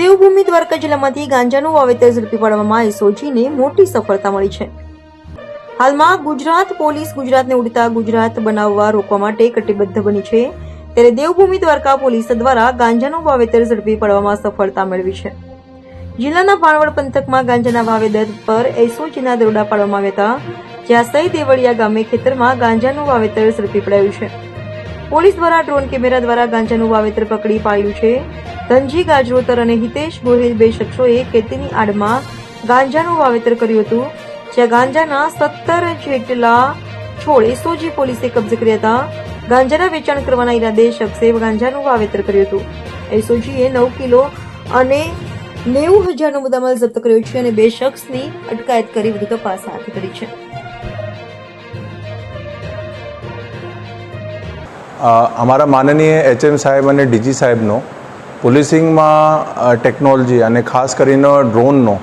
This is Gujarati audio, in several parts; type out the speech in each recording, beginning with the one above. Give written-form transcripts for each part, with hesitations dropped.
દેવભૂમિ દ્વારકા જિલ્લામાંથી ગાંજાનું વાવેતર ઝડપી પાડવામાં એસઓજીને મોટી સફળતા મળી છે। હાલમાં ગુજરાત પોલીસ ગુજરાતને ઉડતા ગુજરાત બનાવવા રોકવા માટે કટિબદ્ધ બની છે, ત્યારે દેવભૂમિ દ્વારકા પોલીસ દ્વારા ગાંજાનું વાવેતર ઝડપી પાડવામાં સફળતા મેળવી છે। જિલ્લાના ભાણવડ પંથકમાં ગાંજાના વાવેતર પર એસઓજીના દરોડા પાડવામાં આવ્યા હતા, જ્યાં સઈ દેવળિયા ગામે ખેતરમાં ગાંજાનું વાવેતર ઝડપી પડાયું છે। પોલીસ દ્વારા ડ્રોન કેમેરા દ્વારા ગાંજાનું વાવેતર પકડી પાડ્યું છે। ધનજી ગાજરોતર અને હિતેશ ગોહિલ બે શખ્સોએ ખેતીની આડમાં ગાંજાનું વાવેતર કર્યું હતું, જ્યાં ગાંજાના 17 જેટલા છોડ એસઓજી પોલીસે કબજે કર્યા હતા। ગાંજાના વેચાણ કરવાના ઈરાદે શખ્સે ગાંજાનું વાવેતર કર્યું હતું। એસઓજીએ 9 કિલો અને 90,000નો મુદ્દામાલ જપ્ત કર્યો છે અને બે શખ્સની અટકાયત કરી વધુ તપાસ હાથ ધરી છે। અમારા માનનીય એચએમ સાહેબ અને ડીજી સાહેબનો પોલીસિંગમાં ટેકનોલોજી અને ખાસ કરીને ડ્રોનનો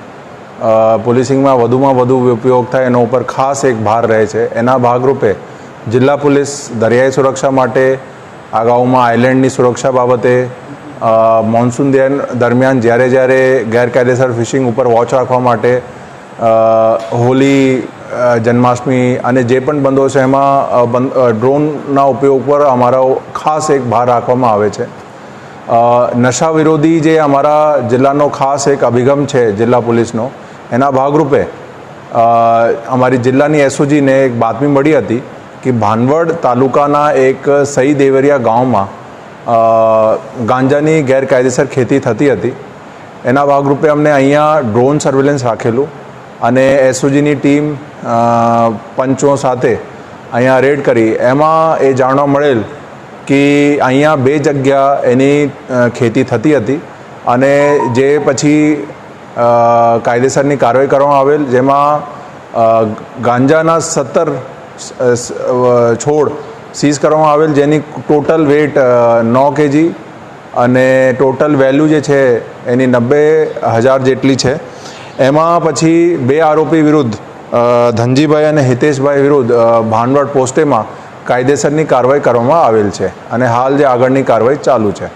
પોલીસિંગમાં વધુમાં વધુ ઉપયોગ થાય એના ઉપર ખાસ એક ભાર રહે છે। એના ભાગરૂપે જિલ્લા પોલીસ દરિયાઈ સુરક્ષા માટે, અગાઉમાં આઇલેન્ડની સુરક્ષા બાબતે, મોન્સૂન દરમિયાન જ્યારે ગેરકાયદેસર ફિશિંગ ઉપર વોચ રાખવા માટે, હોલી, જન્માષ્ટમી અને જે પણ બંધો છે એમાં ડ્રોનના ઉપયોગ પર અમારો ખાસ એક ભાર રાખવામાં આવે છે। નશા વિરોધી જે અમારા જિલ્લાનો ખાસ એક અભિગમ છે જિલ્લા પોલીસનો, એના ભાગરૂપે અમારી જિલ્લાની એસઓજીને એક બાતમી મળી હતી કે ભાનવડ તાલુકાના એક સઈ દેવરિયા ગામમાં ગાંજાની ગેરકાયદેસર ખેતી થતી હતી। એના ભાગરૂપે અમને અહીંયા ડ્રોન સર્વેલન્સ રાખેલું અને એસઓજીની ટીમ પંચો સાથે અહીંયા રેડ કરી। એમાં એ જાણવા મળેલ કે અહીંયા બે જગ્યા એની ખેતી થતી હતી અને જે પછી કાયદેસરની કાર્યવાહી કરવામાં આવેલ, જેમાં ગાંજાના 17 છોડ સીઝ કરવામાં આવેલ, જેની ટોટલ વેટ 9 kg અને ટોટલ વેલ્યુ જે છે એની 90,000 જેટલી છે। એમાં પછી બે આરોપી વિરુદ્ધ ધનજીભાઈ અને હિતેશભાઈ વિરુદ્ધ ભાનવડ પોસ્ટેમાં કાયદેસરની કાર્યવાહી કરવામાં આવેલ છે અને હાલ જે આગળની કાર્યવાહી ચાલુ છે।